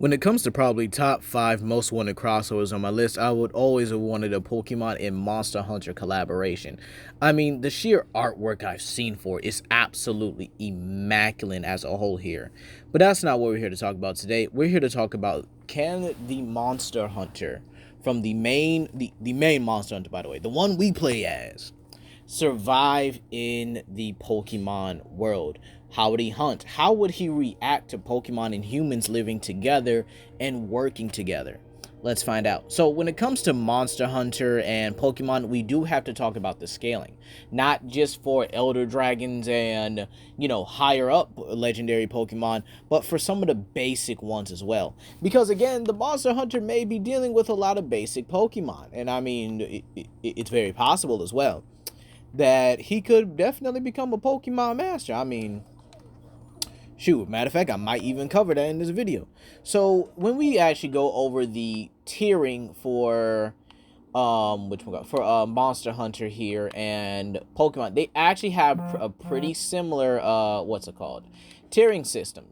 When it comes to probably top 5 most wanted crossovers on my list, I would always have wanted a Pokemon and Monster Hunter collaboration. I mean, the sheer artwork I've seen for it is absolutely immaculate as a whole here. But that's not what we're here to talk about today. We're here to talk about, can the Monster Hunter from the main Monster Hunter, by the way, the one we play as, survive in the Pokemon world? How would he hunt? How would he react to Pokemon and humans living together and working together? Let's find out. So when it comes to Monster Hunter and Pokemon, we do have to talk about the scaling. Not just for Elder Dragons and, higher up legendary Pokemon, but for some of the basic ones as well. Because again, the Monster Hunter may be dealing with a lot of basic Pokemon. And I mean, it's very possible as well that he could definitely become a Pokemon master. I mean, shoot, matter of fact, I might even cover that in this video. So when we actually go over the tiering for Monster Hunter here and Pokemon, they actually have a pretty similar tiering system.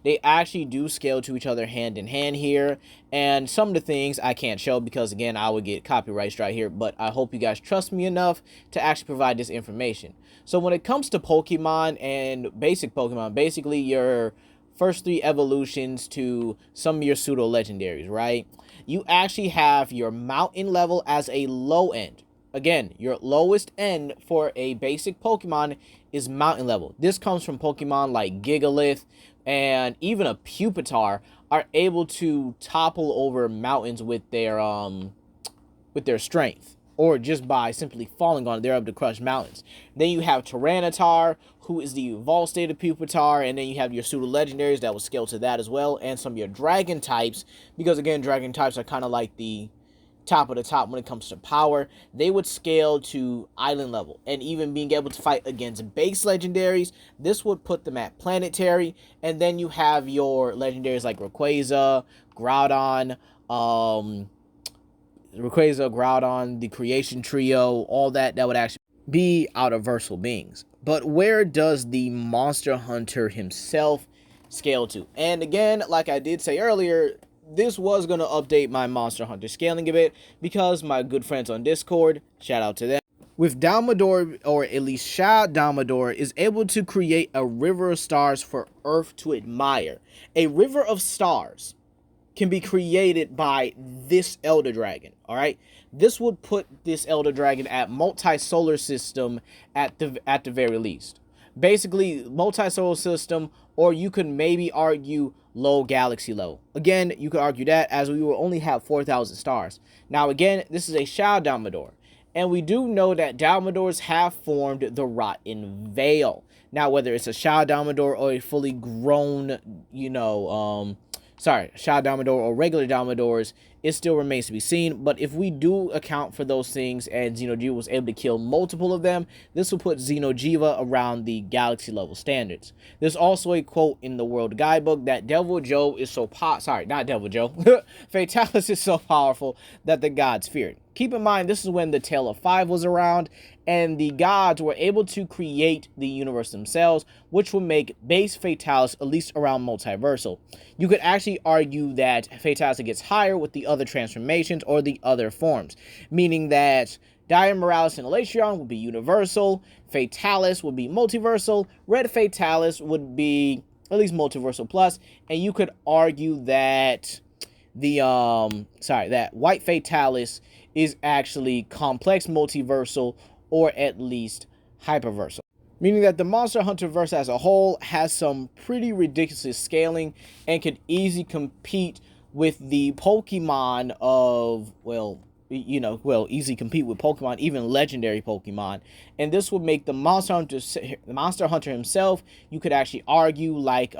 They actually do scale to each other hand in hand here, and some of the things I can't show because again I would get copyright strike here, but I hope you guys trust me enough to actually provide this information. So when it comes to Pokemon and basic Pokemon, basically your first 3 evolutions to some of your pseudo legendaries, right? You actually have your mountain level as a low end. Again, your lowest end for a basic Pokemon is mountain level. This comes from Pokemon like Gigalith and even a Pupitar are able to topple over mountains with their strength, or just by simply falling on it, they're able to crush mountains. Then you have Tyranitar, who is the evolved state of Pupitar, and then you have your pseudo legendaries that will scale to that as well, and some of your dragon types, because again, dragon types are kind of like the top of the top when it comes to power. They would scale to island level, and even being able to fight against base legendaries, this would put them at planetary. And then you have your legendaries like Rayquaza, Groudon, the Creation Trio, all that would actually be out-of-versal beings. But where does the Monster Hunter himself scale to? And again, like I did say earlier, this was going to update my Monster Hunter scaling a bit because my good friends on Discord, shout out to them, with Dalmador, or at least Shah Dalmador, is able to create a river of stars for Earth to admire. A river of stars can be created by this Elder Dragon, all right? This would put this Elder Dragon at multi-solar system at the very least. Basically, multi-solar system, or you could maybe argue low galaxy level. Again, you could argue that as we will only have 4,000 stars. Now, again, this is a Shao Dalmador, and we do know that Dalmadors have formed the Rotten Vale. Now, whether it's a Shao Dalmador or a fully grown, Shao Dalmador or regular Dalmadors, it still remains to be seen. But if we do account for those things and Xeno'jiiva was able to kill multiple of them, this will put Xeno'jiiva around the galaxy level standards. There's also a quote in the World Guidebook that Fatalis is so powerful that the gods feared. Keep in mind, this is when the Tale of Five was around, and the gods were able to create the universe themselves, which would make base Fatalis at least around multiversal. You could actually argue that Fatalis gets higher with the other transformations or the other forms, meaning that Dire Morales and Elatrion would be universal, Fatalis would be multiversal, Red Fatalis would be at least multiversal plus, and you could argue that that White Fatalis is actually complex multiversal, or at least hyperversal. Meaning that the Monster Hunter verse as a whole has some pretty ridiculous scaling and could easily compete with the Pokemon of, easily compete with Pokemon, even legendary Pokemon. And this would make the Monster Hunter himself, you could actually argue like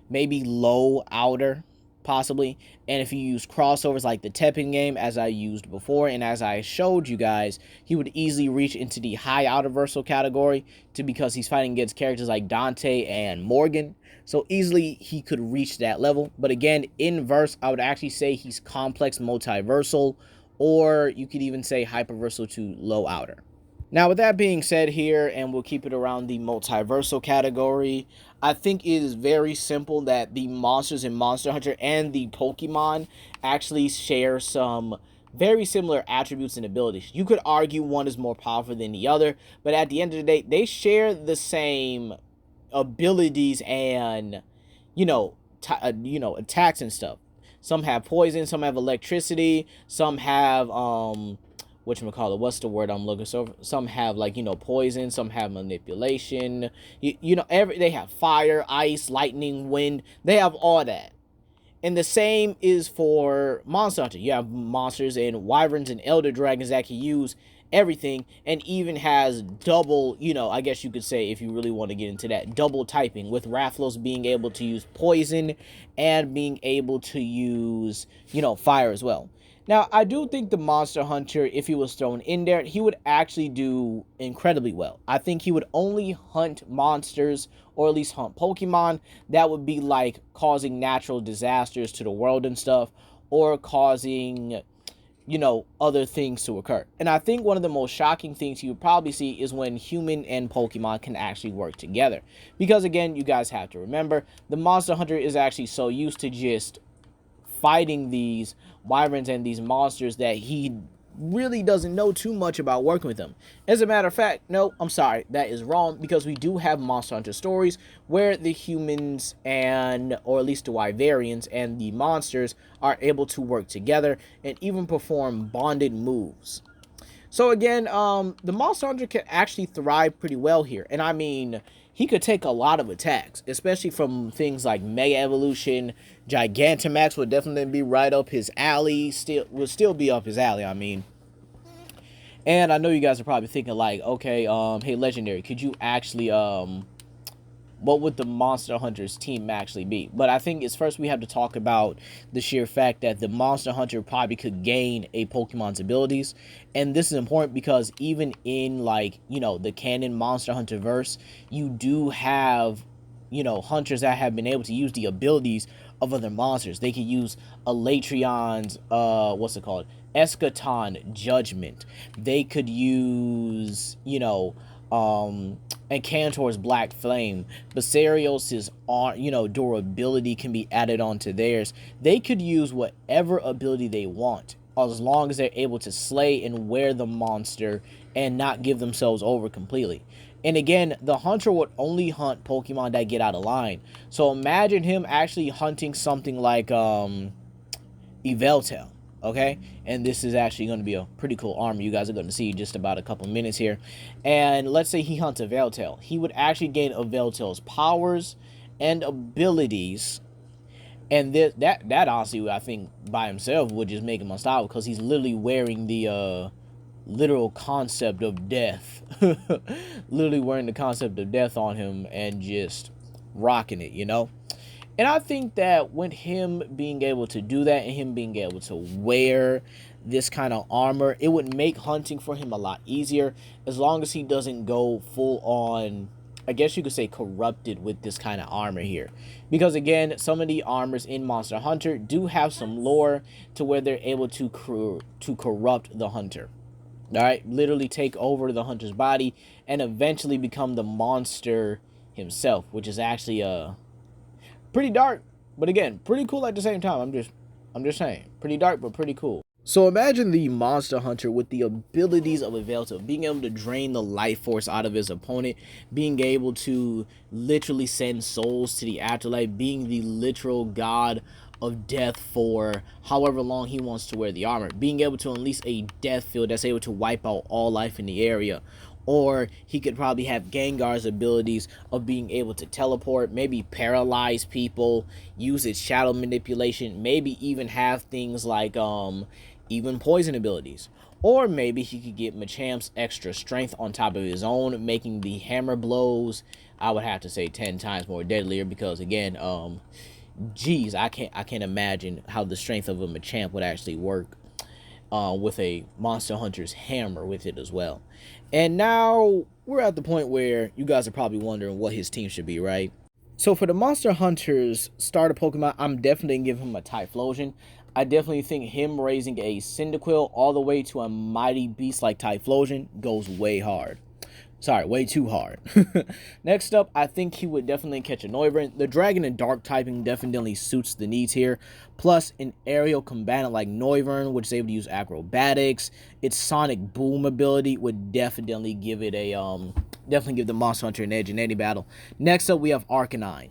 maybe low outer, possibly. And if you use crossovers like the Teppin game, as I used before and as I showed you guys, he would easily reach into the high outerversal category because he's fighting against characters like Dante and Morgan. So easily he could reach that level. But again, in verse, I would actually say he's complex multiversal, or you could even say hyperversal to low outer. Now, with that being said here, and we'll keep it around the multiversal category, I think it is very simple that the monsters in Monster Hunter and the Pokemon actually share some very similar attributes and abilities. You could argue one is more powerful than the other, but at the end of the day, they share the same abilities and, attacks and stuff. Some have poison, some have electricity, some have whatchamacallit, what's the word I'm looking for? Some have, like, poison, some have manipulation. They have fire, ice, lightning, wind. They have all that. And the same is for Monster Hunter. You have monsters and wyverns and elder dragons that can use everything, and even has double, I guess you could say, if you really want to get into that, double typing, with Rathlos being able to use poison and being able to use, fire as well. Now, I do think the Monster Hunter, if he was thrown in there, he would actually do incredibly well. I think he would only hunt monsters, or at least hunt Pokemon, that would be like causing natural disasters to the world and stuff, or causing, other things to occur. And I think one of the most shocking things you would probably see is when human and Pokemon can actually work together. Because again, you guys have to remember, the Monster Hunter is actually so used to just fighting these wyverns and these monsters that he really doesn't know too much about working with them. As a matter of fact, no, I'm sorry, that is wrong, because we do have Monster Hunter stories where the humans and, or at least the Wyverians and the monsters are able to work together and even perform bonded moves. So again, the Monster Hunter can actually thrive pretty well here. And I mean, he could take a lot of attacks, especially from things like Mega Evolution. Gigantamax would definitely be right up his alley. Would still be up his alley, I mean. And I know you guys are probably thinking like, okay, hey, Legendary, could you actually, what would the Monster Hunter's team actually be? But I think it's first we have to talk about the sheer fact that the Monster Hunter probably could gain a Pokemon's abilities. And this is important because even in, like, the canon Monster Hunter verse, you do have, hunters that have been able to use the abilities of other monsters. They can use Elatrion's, Eschaton Judgment. They could use, and Cantor's Black Flame. Basarios's, durability can be added onto theirs. They could use whatever ability they want, as long as they're able to slay and wear the monster and not give themselves over completely. And again, the hunter would only hunt Pokemon that get out of line. So imagine him actually hunting something like Yveltal. Okay, and this is actually going to be a pretty cool armor you guys are going to see in just about a couple minutes here. And let's say he hunts Yveltal. He would actually gain Yveltal's powers and abilities. And that honestly, I think, by himself would just make him unstoppable, because he's literally wearing the literal concept of death. Literally wearing the concept of death on him and just rocking it, And I think that with him being able to do that and him being able to wear this kind of armor, it would make hunting for him a lot easier, as long as he doesn't go full on, I guess you could say, corrupted with this kind of armor here. Because again, some of the armors in Monster Hunter do have some lore to where they're able to corrupt the hunter. Alright, literally take over the hunter's body and eventually become the monster himself, which is actually pretty dark, but again, pretty cool at the same time. I'm just saying, pretty dark but pretty cool. So imagine the Monster Hunter with the abilities of Yveltal, being able to drain the life force out of his opponent, being able to literally send souls to the afterlife, being the literal god of death for however long he wants to wear the armor, being able to unleash a death field that's able to wipe out all life in the area. Or he could probably have Gengar's abilities of being able to teleport, maybe paralyze people, use its shadow manipulation, maybe even have things like even poison abilities. Or maybe he could get Machamp's extra strength on top of his own, making the hammer blows, I would have to say, 10 times more deadlier, because again, geez, I can't imagine how the strength of a Machamp would actually work with a Monster Hunter's hammer with it as well. And now we're at the point where you guys are probably wondering what his team should be, right? So for the Monster Hunter's starter Pokemon, I'm definitely going to give him a Typhlosion. I definitely think him raising a Cyndaquil all the way to a mighty beast like Typhlosion goes way hard. Sorry, way too hard. Next up, I think he would definitely catch a Noivern. The Dragon and Dark typing definitely suits the needs here. Plus, an aerial combatant like Noivern, which is able to use acrobatics. Its Sonic Boom ability would definitely give it a definitely give the Monster Hunter an edge in any battle. Next up, we have Arcanine.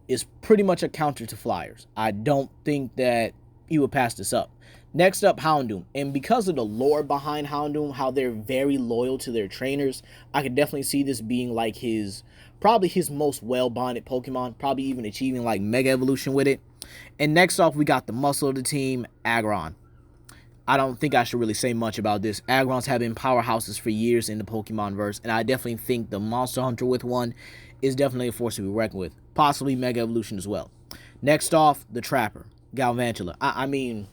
It's pretty much a counter to Flyers. I don't think that he would pass this up. Next up, Houndoom. And because of the lore behind Houndoom, how they're very loyal to their trainers, I could definitely see this being like probably his most well-bonded Pokemon, probably even achieving like Mega Evolution with it. And next off, we got the muscle of the team, Aggron. I don't think I should really say much about this. Aggrons have been powerhouses for years in the Pokemon verse, and I definitely think the Monster Hunter with one is definitely a force to be reckoned with. Possibly Mega Evolution as well. Next off, the Trapper, Galvantula. I mean,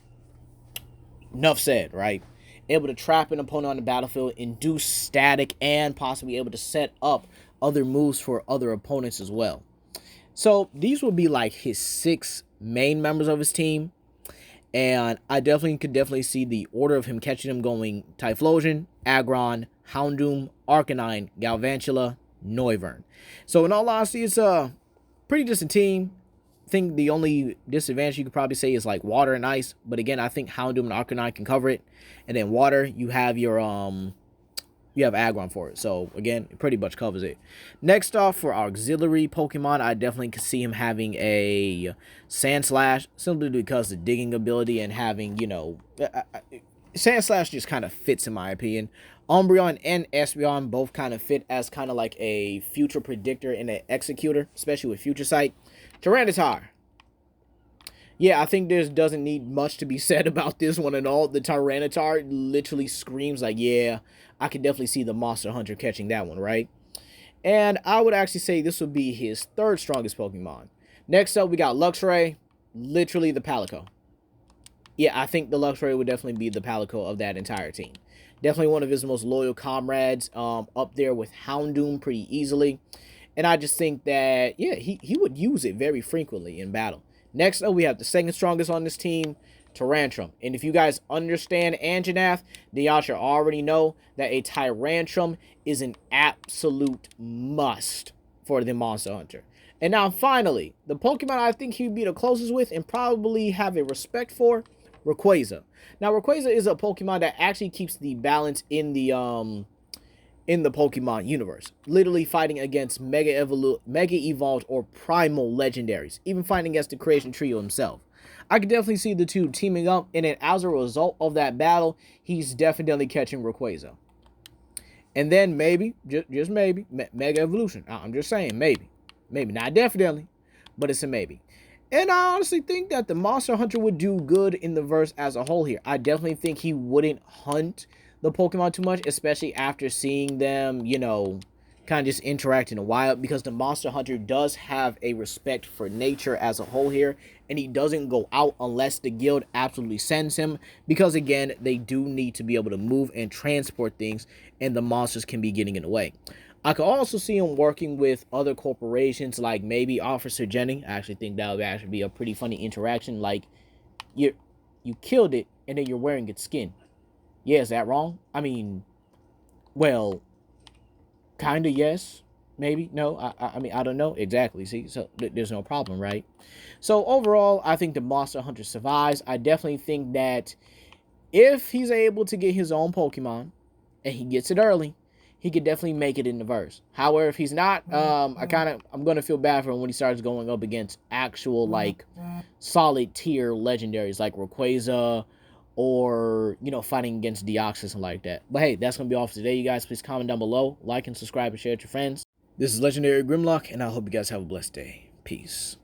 enough said, right? Able to trap an opponent on the battlefield, induce static, and possibly able to set up other moves for other opponents as well. So these would be like his 6 main members of his team. And I could see the order of him catching them going Typhlosion, Aggron, Houndoom, Arcanine, Galvantula, Noivern. So in all honesty, it's a pretty decent team. I think the only disadvantage you could probably say is like water and ice. But again, I think Houndoom and Arcanine can cover it. And then water, you have your you have Aggron for it. So again, it pretty much covers it. Next off, for our auxiliary Pokemon, I definitely could see him having a Sandslash, simply because the digging ability and having, you know, Sandslash just kind of fits in my opinion. Umbreon and Espeon both kind of fit as kind of like a future predictor and an executor, especially with Future Sight. Tyranitar. Yeah, I think there doesn't need much to be said about this one at all. The Tyranitar literally screams like, yeah, I can definitely see the Monster Hunter catching that one, right? And I would actually say this would be his 3rd strongest Pokemon. Next up, we got Luxray, literally the Palico. Yeah, I think the Luxray would definitely be the Palico of that entire team. Definitely one of his most loyal comrades, up there with Houndoom pretty easily. And I just think that, yeah, he would use it very frequently in battle. Next up, we have the 2nd strongest on this team, Tyrantrum. And if you guys understand Anjanath, then y'all should already know that a Tyrantrum is an absolute must for the Monster Hunter. And now, finally, the Pokemon I think he'd be the closest with and probably have a respect for, Rayquaza. Now, Rayquaza is a Pokemon that actually keeps the balance in the Pokemon universe. Literally fighting against Mega Evolved or Primal Legendaries. Even fighting against the Creation Trio himself. I could definitely see the two teaming up, and then as a result of that battle, he's definitely catching Rayquaza. And then maybe, just maybe, Mega Evolution. I'm just saying, maybe. Maybe, not definitely, but it's a maybe. And I honestly think that the Monster Hunter would do good in the verse as a whole here. I definitely think he wouldn't hunt the Pokemon too much, especially after seeing them, you know, kind of just interact in the wild, because the Monster Hunter does have a respect for nature as a whole here, and he doesn't go out unless the guild absolutely sends him, because again, they do need to be able to move and transport things, and the monsters can be getting in the way. I could also see him working with other corporations, like maybe Officer Jenny. I actually think that would actually be a pretty funny interaction, like, you killed it, and then you're wearing its skin. Yeah, is that wrong? I mean, well, kind of yes, maybe, no, I mean, I don't know, exactly, see, so there's no problem, right? So overall, I think the Monster Hunter survives. I definitely think that if he's able to get his own Pokemon, and he gets it early, he could definitely make it in the verse. However, if he's not, I'm going to feel bad for him when he starts going up against actual, like, solid tier legendaries, like Rayquaza, or, you know, fighting against Deoxys and like that. But hey, that's going to be all for today, you guys. Please comment down below, like and subscribe and share with your friends. This is Legendary Grimlock, and I hope you guys have a blessed day. Peace.